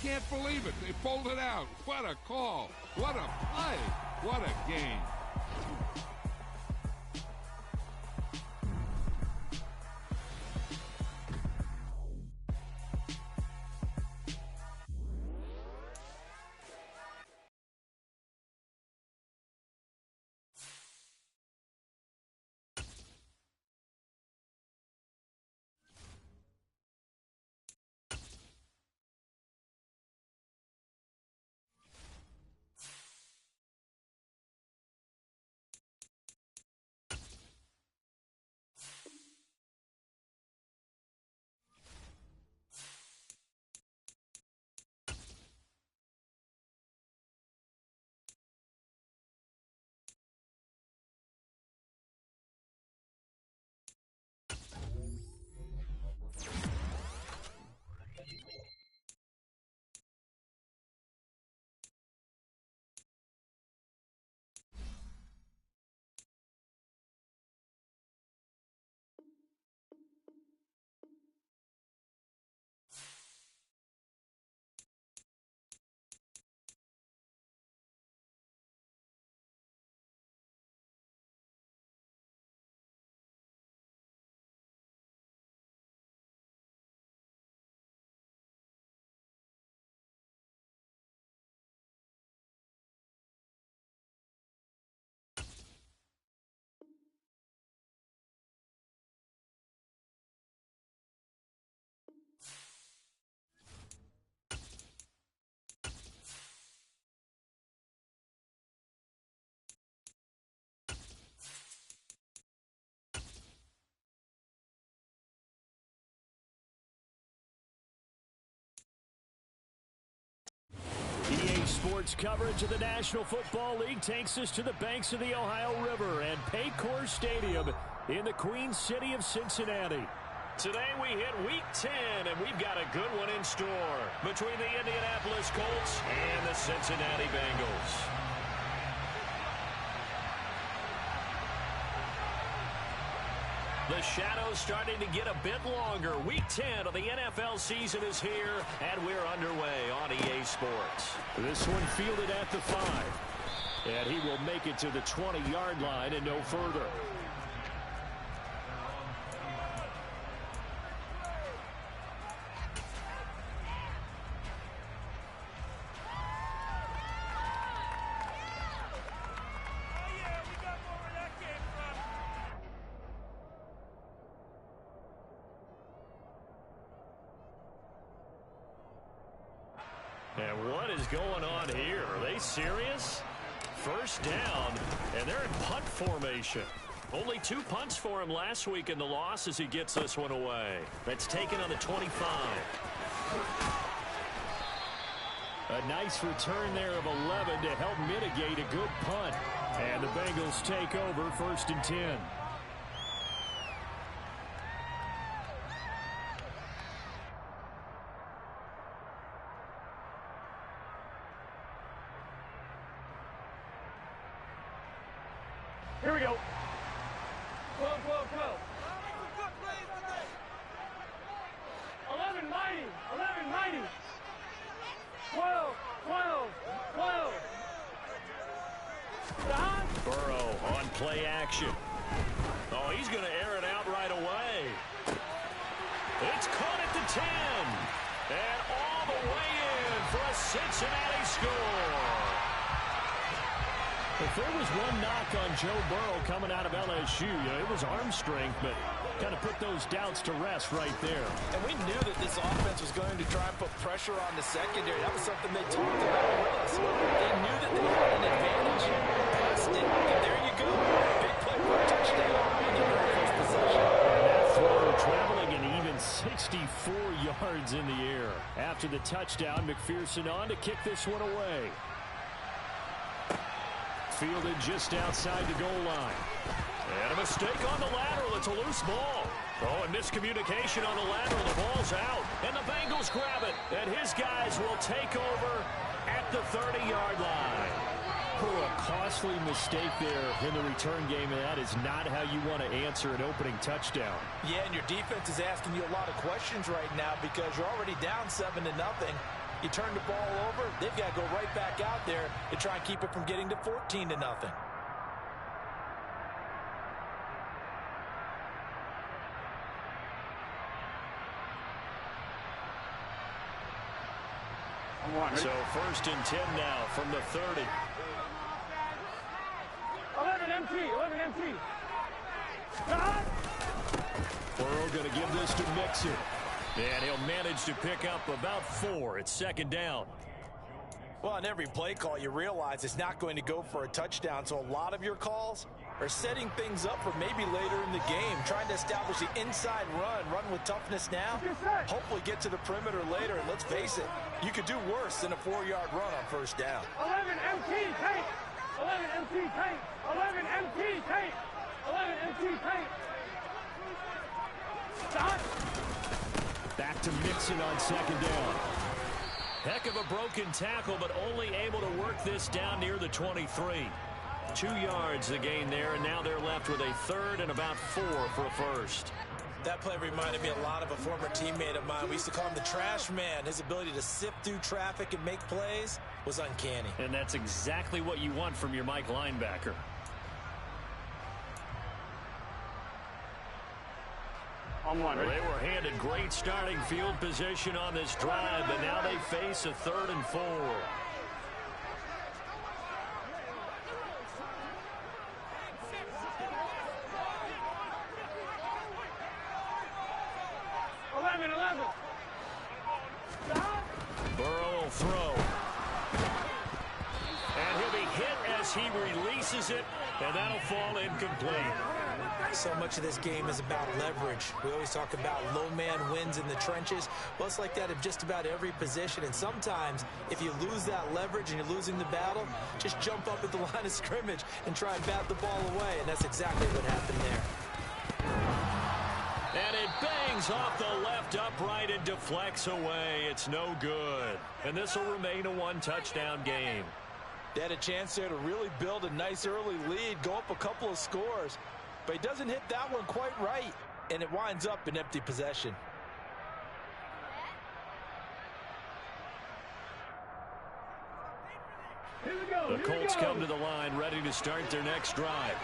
can't believe it. They pulled it out. What a call. What a play. What a game. EA Sports coverage of the National Football League takes us to the banks of the Ohio River and Paycor Stadium in the Queen City of Cincinnati. Today we hit Week 10, and we've got a good one in store between the Indianapolis Colts and the Cincinnati Bengals. The shadow's starting to get a bit longer. Week 10 of the NFL season is here, and we're underway on EA Sports. This one fielded at the 5. And he will make it to the 20-yard line and no further. And what is going on here? Are they serious? First down, and they're in punt formation. Only 2 punts for him last week in the loss as he gets this one away. That's taken on the 25. A nice return there of 11 to help mitigate a good punt. And the Bengals take over 1st and 10. Here we go. Go, go, go. 11 mighty. 11 mighty. 12, 12, 12. Burrow on play action. Oh, he's going to air it out right away. It's caught at the 10. And all the way in for a Cincinnati score. If there was one knock on Joe Burrow coming out of LSU, it was arm strength, but kind of put those doubts to rest right there. And we knew that this offense was going to try and put pressure on the secondary. That was something they talked about with us. They knew that they had an advantage, passed it, and there you go. Big play for a touchdown on the very first possession. And that throw traveling an even 64 yards in the air. After the touchdown, McPherson on to kick this one away. Fielded just outside the goal line. And a mistake on the lateral. It's a loose ball. Oh, and miscommunication on the lateral. The ball's out. And the Bengals grab it. And his guys will take over at the 30-yard line. Oh, a costly mistake there in the return game, and that is not how you want to answer an opening touchdown. Yeah, and your defense is asking you a lot of questions right now because you're already down 7-0. You turn the ball over, they've got to go right back out there to try and keep it from getting to 14-0. So 1st and 10 now from the 30. 11 MT, 11 MT. Burrow going to give this to Mixon. And he'll manage to pick up about 4. It's 2nd down. Well, on every play call, you realize it's not going to go for a touchdown. So a lot of your calls are setting things up for maybe later in the game, trying to establish the inside run with toughness now, hopefully get to the perimeter later. And let's face it, you could do worse than a 4-yard run on 1st down. 11 MT tank, 11 MT tank, 11 MT tank, 11 MT tank. Stop. Back to Mixon on 2nd down. Heck of a broken tackle, but only able to work this down near the 23. 2 yards the gain there, and now they're left with a 3rd and about 4 for a 1st. That play reminded me a lot of a former teammate of mine. We used to call him the trash man. His ability to sift through traffic and make plays was uncanny. And that's exactly what you want from your Mike linebacker. Well, they were handed great starting field position on this drive, but now they face a 3rd and 4. 11. Burrow will throw. And he'll be hit as he releases it, and that'll fall incomplete. So much of this game is about leverage. We always talk about low man wins in the trenches. Well, it's like that of just about every position. And sometimes, if you lose that leverage and you're losing the battle, just jump up at the line of scrimmage and try and bat the ball away. And that's exactly what happened there. And it bangs off the left upright and deflects away. It's no good. And this will remain a 1-touchdown game. They had a chance there to really build a nice early lead, go up a couple of scores. But he doesn't hit that one quite right, and it winds up in empty possession. The Colts come to the line, ready to start their next drive.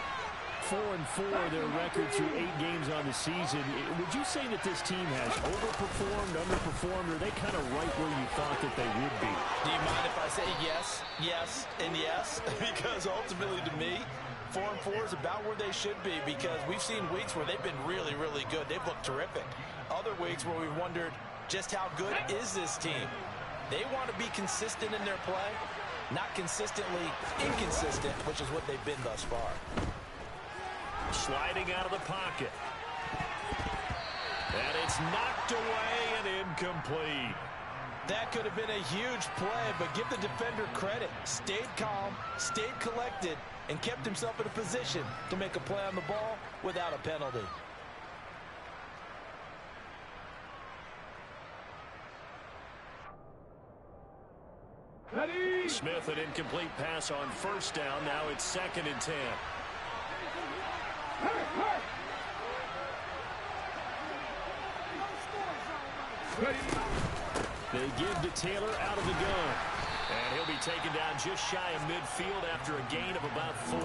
4-4, their record through 8 games on the season. Would you say that this team has overperformed, underperformed, or are they kind of right where you thought that they would be? Do you mind if I say yes, yes, and yes? Because ultimately, to me, 4-4 is about where they should be, because we've seen weeks where they've been really, really good. They've looked terrific. Other weeks where we've wondered just how good is this team. They want to be consistent in their play, not consistently inconsistent, which is what they've been thus far. Sliding out of the pocket. And it's knocked away and incomplete. That could have been a huge play, but give the defender credit. Stayed calm, stayed collected, and kept himself in a position to make a play on the ball without a penalty. Ready. Smith, an incomplete pass on 1st down. Now it's 2nd and 10. Ready. They give to Taylor out of the gun. And he'll be taken down just shy of midfield after a gain of about 4.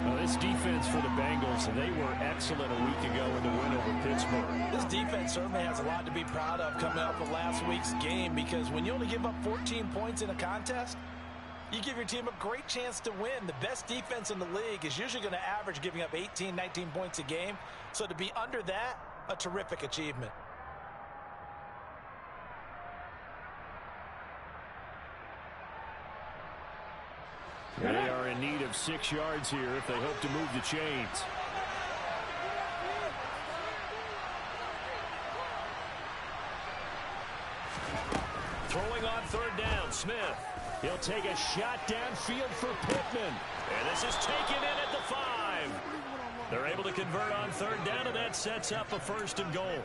Well, this defense for the Bengals, they were excellent a week ago in the win over Pittsburgh. This defense certainly has a lot to be proud of coming off of last week's game, because when you only give up 14 points in a contest, you give your team a great chance to win. The best defense in the league is usually going to average giving up 18, 19 points a game. So to be under that, a terrific achievement. They are in need of 6 yards here if they hope to move the chains. Throwing on 3rd down, Smith. He'll take a shot downfield for Pittman. And this is taken in at the 5. They're able to convert on 3rd down, and that sets up a 1st and goal.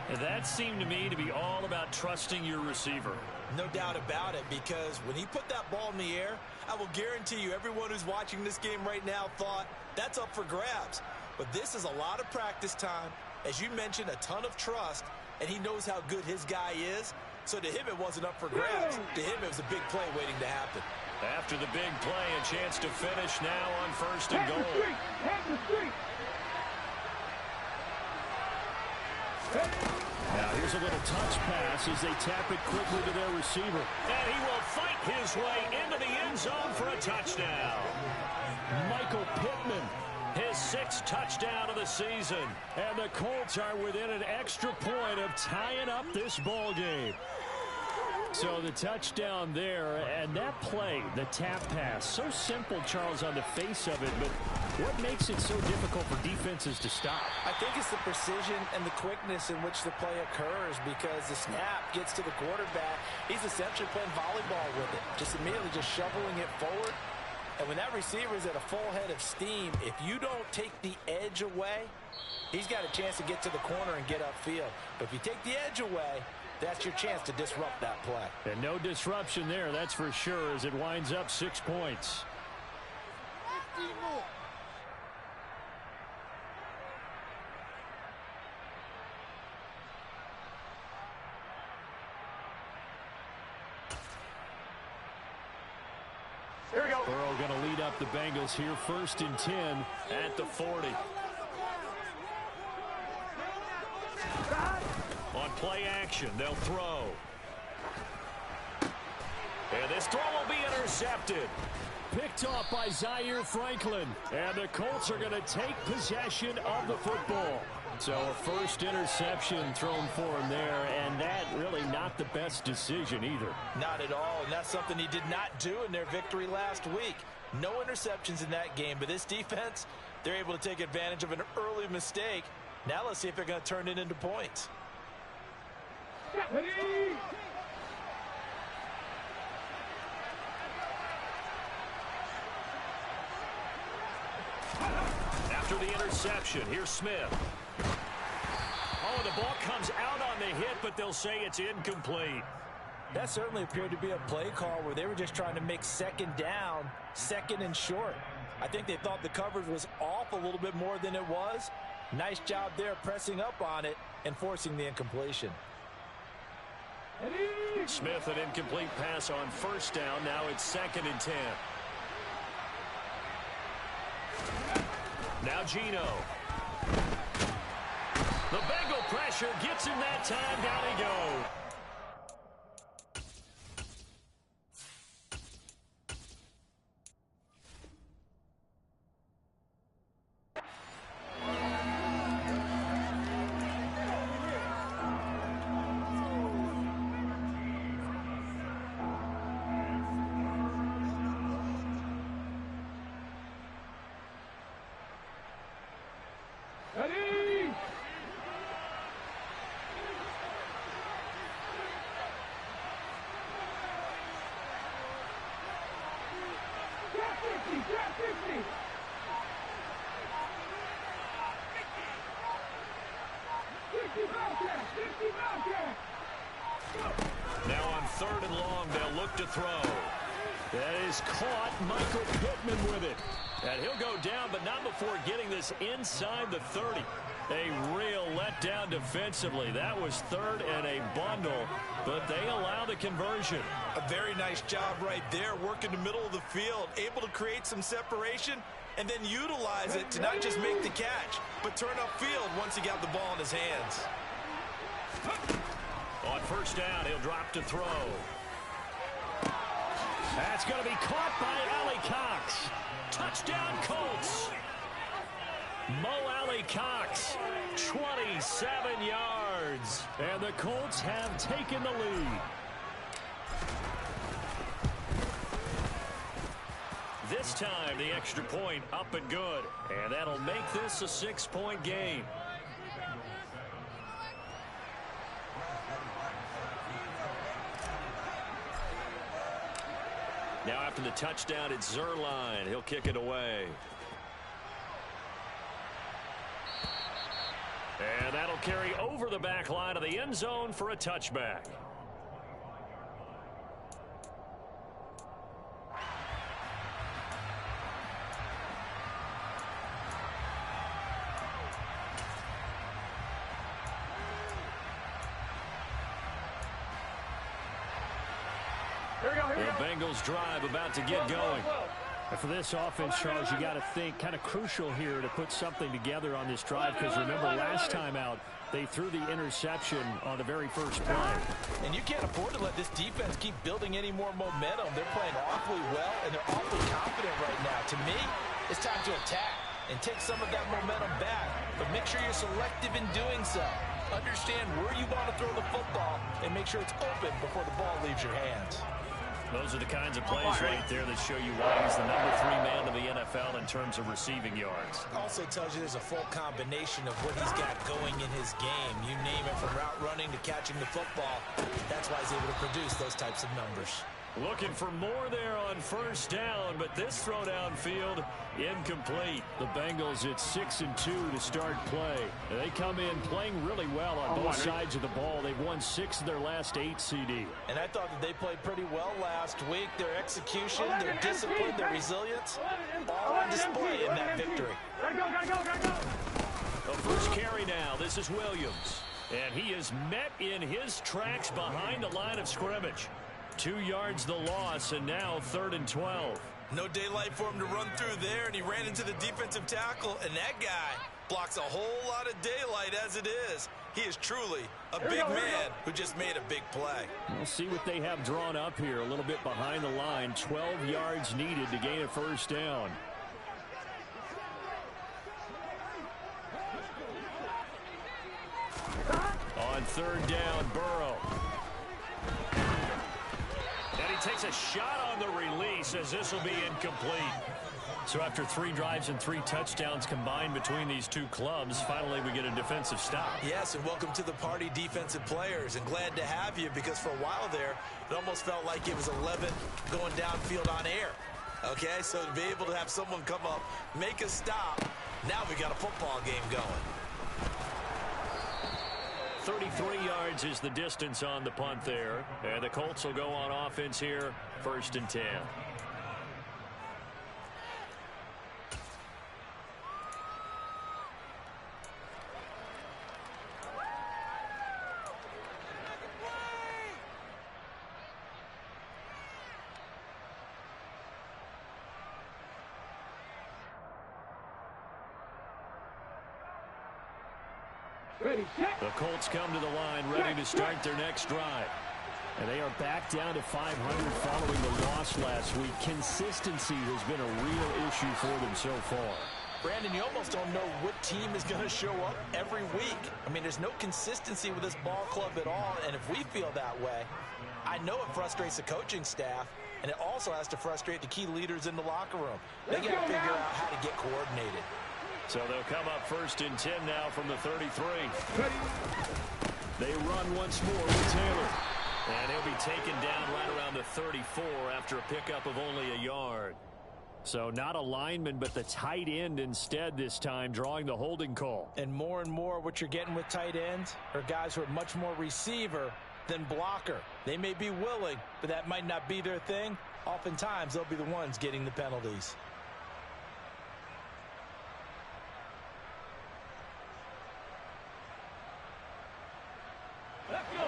And that seemed to me to be all about trusting your receiver. No doubt about it, because when he put that ball in the air, I will guarantee you everyone who's watching this game right now thought that's up for grabs. But this is a lot of practice time. As you mentioned, a ton of trust, and he knows how good his guy is. So to him, it wasn't up for grabs. To him, it was a big play waiting to happen. After the big play, a chance to finish now on 1st and goal. Now here's a little touch pass as they tap it quickly to their receiver. And he will fight his way into the end zone for a touchdown. Michael Pittman, his 6th touchdown of the season. And the Colts are within an extra point of tying up this ball game. So the touchdown there, and that play, the tap pass, so simple, Charles, on the face of it, but what makes it so difficult for defenses to stop? I think it's the precision and the quickness in which the play occurs, because the snap gets to the quarterback. He's essentially playing volleyball with it, just immediately just shoveling it forward. And when that receiver is at a full head of steam, if you don't take the edge away, he's got a chance to get to the corner and get upfield. But if you take the edge away, that's your chance to disrupt that play. And no disruption there, that's for sure, as it winds up 6 points. 15 more. Here we go. Burrow going to lead up the Bengals here, 1st and 10 at the 40. On play action, they'll throw. And this throw will be intercepted. Picked off by Zaire Franklin. And the Colts are going to take possession of the football. So a first interception thrown for him there, and that really not the best decision either. Not at all, and that's something he did not do in their victory last week. No interceptions in that game, but this defense, they're able to take advantage of an early mistake. Now let's see if they're going to turn it into points. After the interception, here's Smith. Oh, the ball comes out on the hit, but they'll say it's incomplete. That certainly appeared to be a play call where they were just trying to make 2nd down, 2nd and short. I think they thought the coverage was off a little bit more than it was. Nice job there pressing up on it and forcing the incompletion. Smith, an incomplete pass on 1st down. Now it's 2nd and 10. Now Geno. The Bengal pressure gets him that time. Down he goes. Now on 3rd and long, they'll look to throw. That is caught. Michael Pittman with it. And he'll go down, but not before getting this inside the 30. A real letdown defensively. That was 3rd and a bundle, but they allow the conversion. A very nice job right there, working the middle of the field, able to create some separation, and then utilize it to not just make the catch, but turn upfield once he got the ball in his hands. On 1st down, he'll drop to throw. That's going to be caught by Alley Cox. Touchdown, Colts. Mo Alley Cox, 27 yards. And the Colts have taken the lead. This time, the extra point up and good. And that'll make this a 6-point game. Now after the touchdown, it's Zerline. He'll kick it away. And that'll carry over the back line of the end zone for a touchback. The Bengals drive about to get going. And for this offense, Charles, you got to think kind of crucial here to put something together on this drive, because remember last time out, they threw the interception on the very first play. And you can't afford to let this defense keep building any more momentum. They're playing awfully well, and they're awfully confident right now. To me, it's time to attack and take some of that momentum back. But make sure you're selective in doing so. Understand where you want to throw the football and make sure it's open before the ball leaves your hands. Those are the kinds of plays right there that show you why he's the #3 man of the NFL in terms of receiving yards. Also tells you there's a full combination of what he's got going in his game. You name it, from route running to catching the football. That's why he's able to produce those types of numbers. Looking for more there on first down, but this throw downfield incomplete. The Bengals at 6-2 to start play. They come in playing really well on both sides of the ball. They've won 6 of their last 8 CD. And I thought that they played pretty well last week. Their execution, their discipline, their resilience, all on display in that victory. The first carry now. This is Williams. And he is met in his tracks behind the line of scrimmage. 2 yards the loss, and now 3rd and 12. No daylight for him to run through there, and he ran into the defensive tackle, and that guy blocks a whole lot of daylight as it is. He is truly a big man who just made a big play. We'll see what they have drawn up here, a little bit behind the line. 12 yards needed to gain a first down. On 3rd down, Burrow. And he takes a shot on the release, as this will be incomplete. So after 3 drives and 3 touchdowns combined between these two clubs, finally we get a defensive stop. Yes, and welcome to the party, defensive players, and glad to have you, because for a while there, it almost felt like it was 11 going downfield on air. Okay, so to be able to have someone come up, make a stop, now we got a football game going. 33 yards is the distance on the punt there. And the Colts will go on offense here, 1st and 10. The Colts come to the line, ready to start their next drive. And they are back down to 500 following the loss last week. Consistency has been a real issue for them so far. Brandon, you almost don't know what team is going to show up every week. I mean, there's no consistency with this ball club at all, and if we feel that way, I know it frustrates the coaching staff, and it also has to frustrate the key leaders in the locker room. They got to figure out how to get coordinated. So they'll come up 1st and 10 now from the 33. They run once more with Taylor. And he'll be taken down right around the 34 after a pickup of only a yard. So not a lineman, but the tight end instead this time, drawing the holding call. And more what you're getting with tight ends are guys who are much more receiver than blocker. They may be willing, but that might not be their thing. Oftentimes, they'll be the ones getting the penalties. Let's go.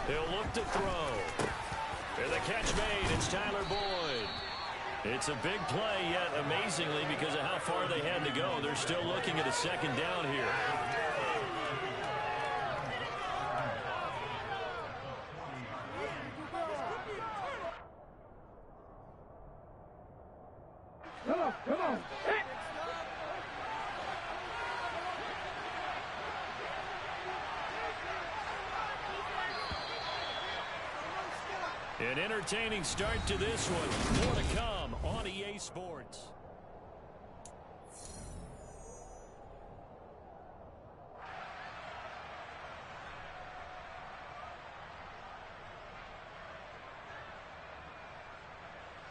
He'll look to throw. And the catch made. It's Tyler Boyd. It's a big play, yet amazingly, because of how far they had to go, they're still looking at a 2nd down here. Come on. Hit. An entertaining start to this one. More to come on EA Sports.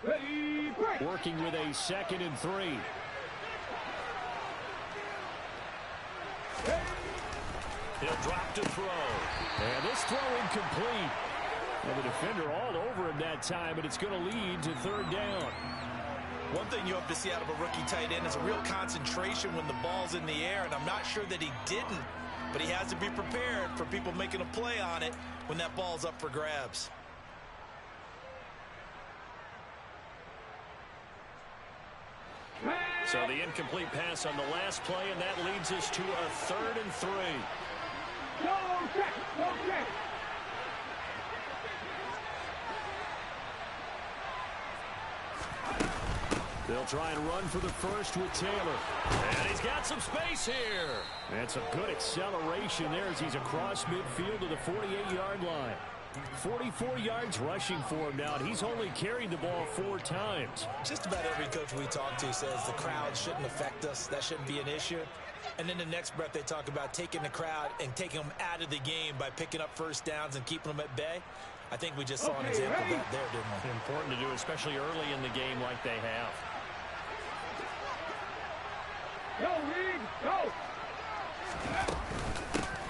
Ready, break. Working with a 2nd and 3. He'll drop to throw. And this throw incomplete. Well, the defender all over him that time, but it's going to lead to 3rd down. One thing you hope to see out of a rookie tight end is a real concentration when the ball's in the air, and I'm not sure that he didn't, but he has to be prepared for people making a play on it when that ball's up for grabs. So the incomplete pass on the last play, and that leads us to a 3rd and 3. Go check, go check. They'll try and run for the first with Taylor. And he's got some space here. That's a good acceleration there as he's across midfield to the 48-yard line. 44 yards rushing for him now, and he's only carried the ball 4 times. Just about every coach we talk to says the crowd shouldn't affect us. That shouldn't be an issue. And then the next breath they talk about taking the crowd and taking them out of the game by picking up first downs and keeping them at bay. I think we just saw an example of that there, didn't we? Important to do, especially early in the game like they have. Go, Reed, go.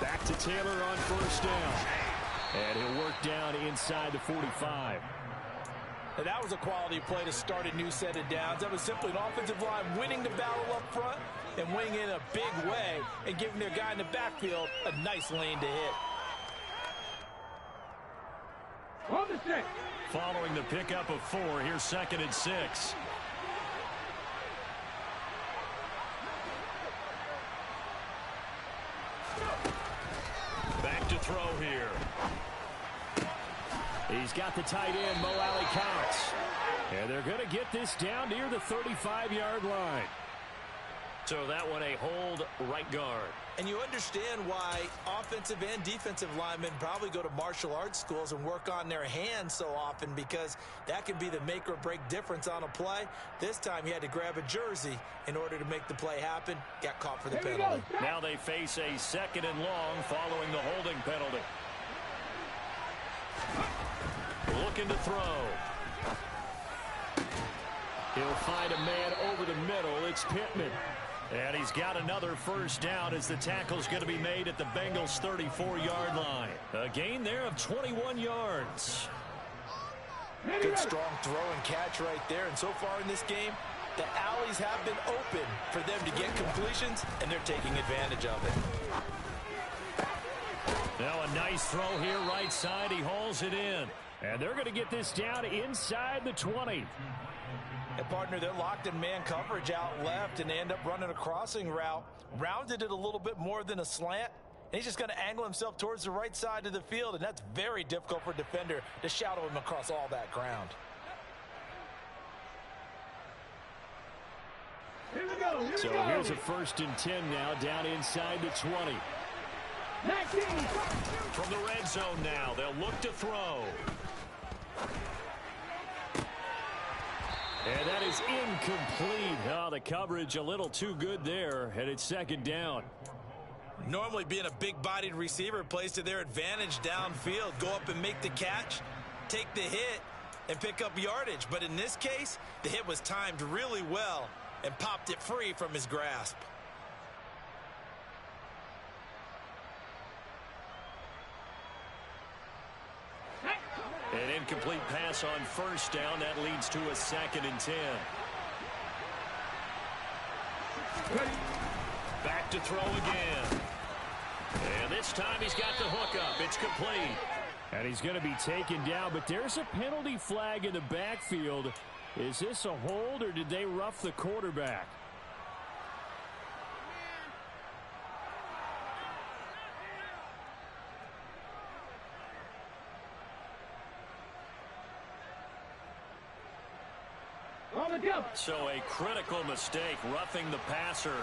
Back to Taylor on first down. And he'll work down inside the 45. And that was a quality play to start a new set of downs. That was simply an offensive line winning the battle up front and winning in a big way and giving their guy in the backfield a nice lane to hit. On the stick. Following the pickup of 4, here's 2nd and 6. Back to throw here. He's got the tight end, Mo Alley-Cox. And they're going to get this down near the 35-yard line. So that one a hold right guard. And you understand why offensive and defensive linemen probably go to martial arts schools and work on their hands so often, because that can be the make or break difference on a play. This time he had to grab a jersey in order to make the play happen. Got caught for the penalty. Now they face a 2nd and long following the holding penalty. Looking to throw. He'll find a man over the middle. It's Pittman. And he's got another first down as the tackle's going to be made at the Bengals' 34-yard line. A gain there of 21 yards. Good strong throw and catch right there. And so far in this game, the alleys have been open for them to get completions, and they're taking advantage of it. Now a nice throw here right side. He hauls it in. And they're going to get this down inside the 20. And partner, they're locked in man coverage out left, and they end up running a crossing route. Rounded it a little bit more than a slant. And he's just going to angle himself towards the right side of the field, and that's very difficult for a defender to shadow him across all that ground. So here's a 1st and 10 now, down inside the 20. From the red zone now, they'll look to throw. And that is incomplete. Oh, the coverage a little too good there, and it's 2nd down. Normally being a big-bodied receiver plays to their advantage downfield. Go up and make the catch, take the hit, and pick up yardage. But in this case, the hit was timed really well and popped it free from his grasp. An incomplete pass on first down. That leads to a 2nd and 10. Back to throw again. And this time he's got the hook up. It's complete. And he's going to be taken down, but there's a penalty flag in the backfield. Is this a hold, or did they rough the quarterback? So a critical mistake, roughing the passer.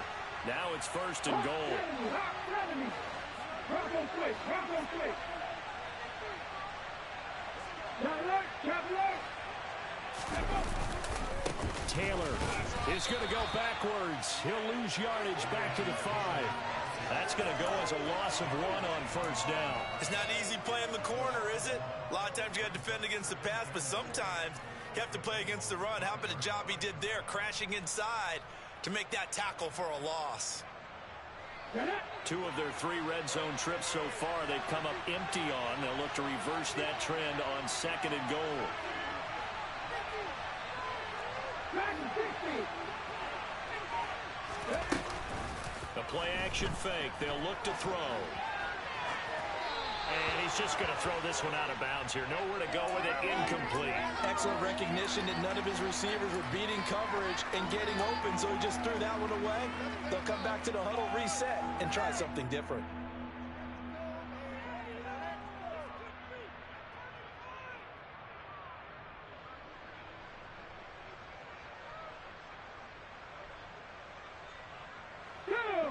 Now it's 1st and goal. Taylor is going to go backwards. He'll lose yardage back to the 5. That's going to go as a loss of 1 on first down. It's not easy playing the corner, is it? A lot of times you got to defend against the pass, but sometimes you have to play against the run. How about the job he did there, crashing inside to make that tackle for a loss? 2 of their 3 red zone trips so far they've come up empty on. They'll look to reverse that trend on 2nd and goal. Back to 60. The play action fake. They'll look to throw. And he's just going to throw this one out of bounds here. Nowhere to go with it. Incomplete. Excellent recognition that none of his receivers were beating coverage and getting open, so he just threw that one away. They'll come back to the huddle, reset, and try something different.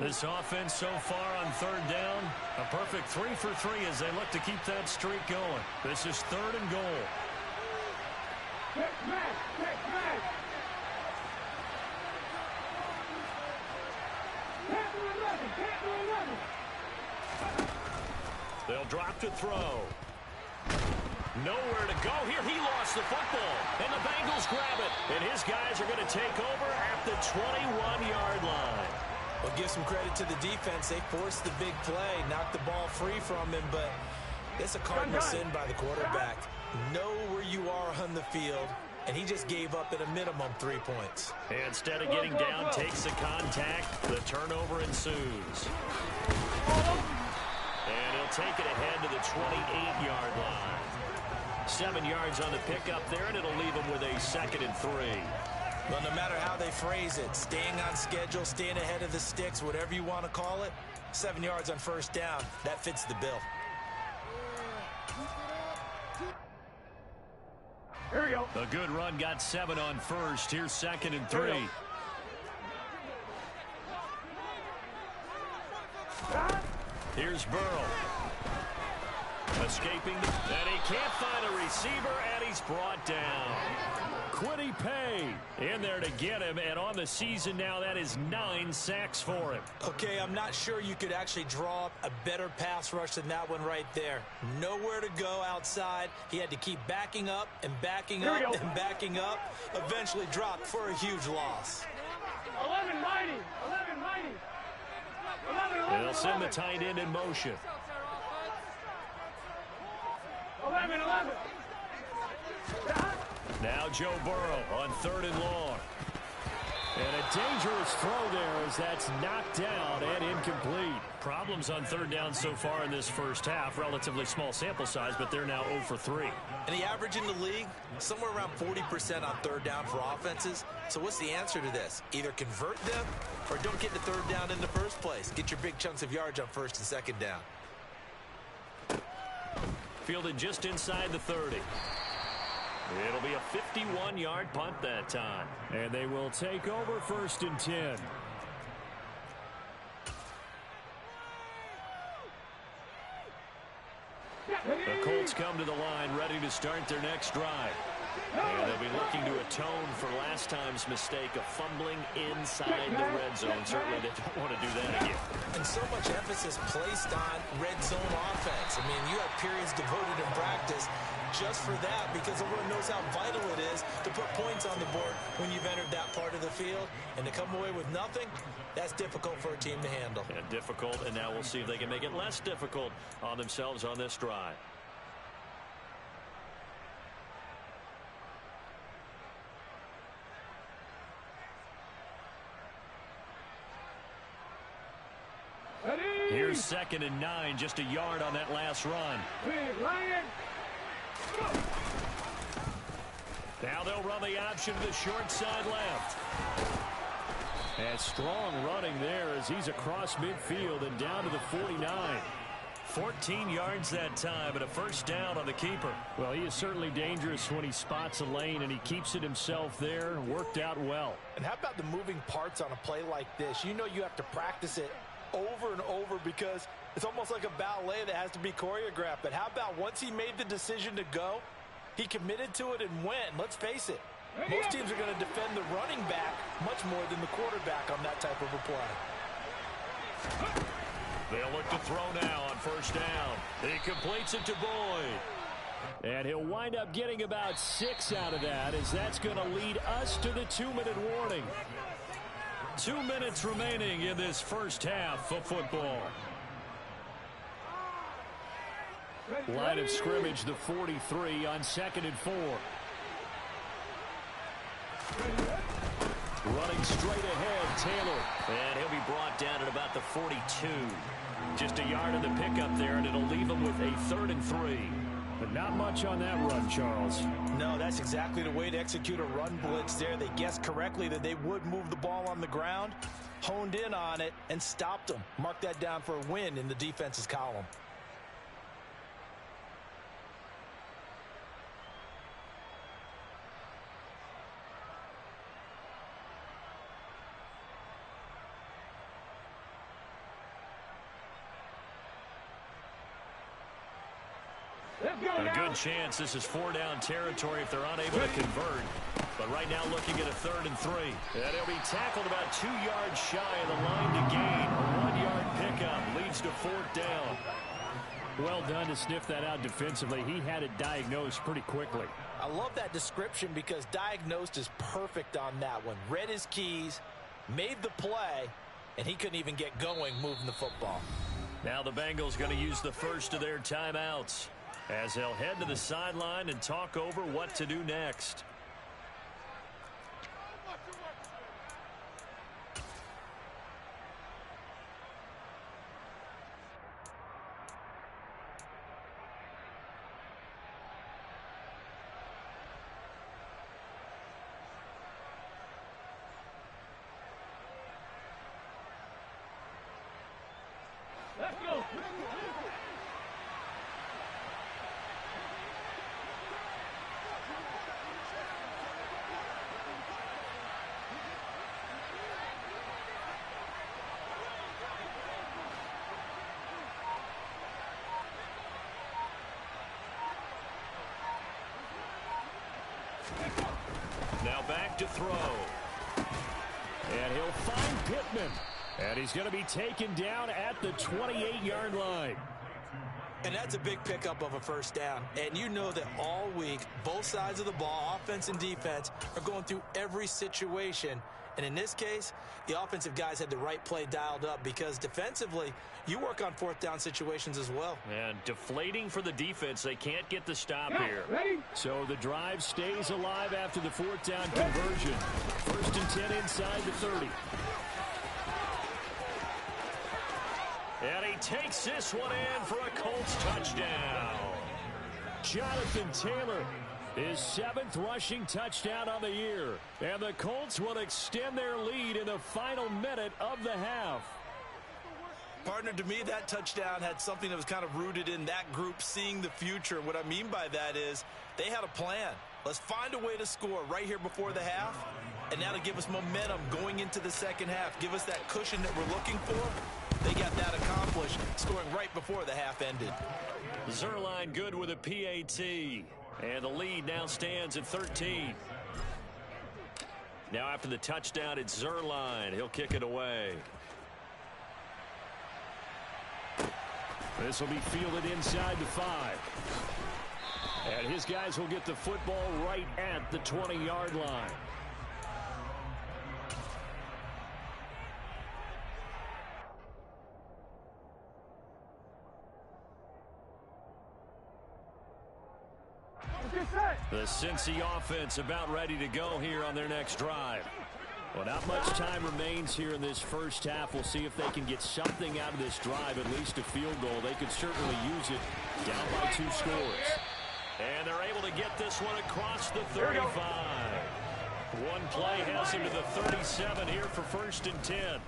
This offense so far on third down, a perfect 3 for 3 as they look to keep that streak going. This is 3rd and goal. Check back, check back. Can't do nothing, can't do nothing. They'll drop to throw. Nowhere to go here. He lost the football, and the Bengals grab it. And his guys are going to take over at the 21-yard line. Well, give some credit to the defense. They forced the big play, knocked the ball free from him, but it's a cardinal sin by the quarterback. Know where you are on the field, and he just gave up at a minimum 3 points. Instead of getting down, takes the contact. The turnover ensues. And he'll take it ahead to the 28-yard line. 7 yards on the pickup there, and it'll leave him with a 2nd and 3. Well, no matter how they phrase it, staying on schedule, staying ahead of the sticks, whatever you want to call it, 7 yards on first down, that fits the bill. Here we go. A good run got 7 on first. Here's 2nd and 3. Here's Burrow. Escaping, and he can't find a receiver, and he's brought down. Quiddy Pay in there to get him, and on the season now, that is 9 sacks for him. Okay, I'm not sure you could actually draw up a better pass rush than that one right there. Nowhere to go outside. He had to keep backing up and backing up and backing up. Eventually dropped for a huge loss. 11 mighty, 11 mighty. 11, they'll send the tight end in motion. 11. Now Joe Burrow on 3rd and long. And a dangerous throw there as that's knocked down and incomplete. Problems on 3rd down so far in this first half. Relatively small sample size, but they're now 0 for 3. And the average in the league, somewhere around 40% on 3rd down for offenses. So what's the answer to this? Either convert them or don't get the 3rd down in the first place. Get your big chunks of yards on 1st and 2nd down. Fielded just inside the 30. It'll be a 51-yard punt that time. And they will take over 1st and 10. The Colts come to the line ready to start their next drive. And they'll be looking to atone for last time's mistake of fumbling inside the red zone. Certainly they don't want to do that again. And so much emphasis placed on red zone offense. I mean, you have periods devoted in practice just for that because everyone knows how vital it is to put points on the board when you've entered that part of the field. And to come away with nothing, that's difficult for a team to handle. And difficult, and now we'll see if they can make it less difficult on themselves on this drive. Here's 2nd and 9, just a yard on that last run. Now they'll run the option to the short side left. And strong running there as he's across midfield and down to the 49. 14 yards that time and a 1st down on the keeper. Well, he is certainly dangerous when he spots a lane and he keeps it himself there. Worked out well. And how about the moving parts on a play like this? You know you have to practice it over and over because it's almost like a ballet that has to be choreographed. But how about once he made the decision to go, he committed to it and went. Let's face it, most teams are going to defend the running back much more than the quarterback on that type of a play. They'll look to throw now on 1st down. He completes it to Boyd. And he'll wind up getting about 6 out of that as that's going to lead us to the 2-minute warning. 2 minutes remaining in this first half of football. Line of scrimmage, the 43 on 2nd and 4. Running straight ahead, Taylor. And he'll be brought down at about the 42. Just a yard in the pickup there, and it'll leave him with a 3rd and 3. But not much on that run, Charles. No, that's exactly the way to execute a run blitz there. They guessed correctly that they would move the ball on the ground, honed in on it, and stopped them. Mark that down for a win in the defense's column. A good chance this is 4-down territory if they're unable to convert. But right now looking at a 3rd and 3. And he'll be tackled about 2 yards shy of the line to gain. A 1-yard pickup leads to 4th down. Well done to sniff that out defensively. He had it diagnosed pretty quickly. I love that description because diagnosed is perfect on that one. Read his keys, made the play, and he couldn't even get going moving the football. Now the Bengals going to use the first of their timeouts as they'll head to the sideline and talk over what to do next. Let's go. Now back to throw. And he'll find Pittman. And he's going to be taken down at the 28-yard line. And that's a big pickup of a 1st down. And you know that all week, both sides of the ball, offense and defense, are going through every situation. And in this case, the offensive guys had the right play dialed up because defensively, you work on 4th down situations as well. And deflating for the defense. They can't get the stop here. So the drive stays alive after the 4th down conversion. 1st and 10 inside the 30. And he takes this one in for a Colts touchdown. Jonathan Taylor, his 7th rushing touchdown on the year. And the Colts will extend their lead in the final minute of the half. Partner, to me, that touchdown had something that was kind of rooted in that group seeing the future. What I mean by that is they had a plan. Let's find a way to score right here before the half. And now to give us momentum going into the second half. Give us that cushion that we're looking for. They got that accomplished, scoring right before the half ended. Zuerlein good with a PAT. And the lead now stands at 13. Now after the touchdown, it's Zuerlein. He'll kick it away. This will be fielded inside the 5. And his guys will get the football right at the 20-yard line. The Cincy offense about ready to go here on their next drive. Well, not much time remains here in this first half. We'll see if they can get something out of this drive, at least a field goal. They could certainly use it down by 2 scores. And they're able to get this one across the 35. One play has him to the 37 here for 1st and 10.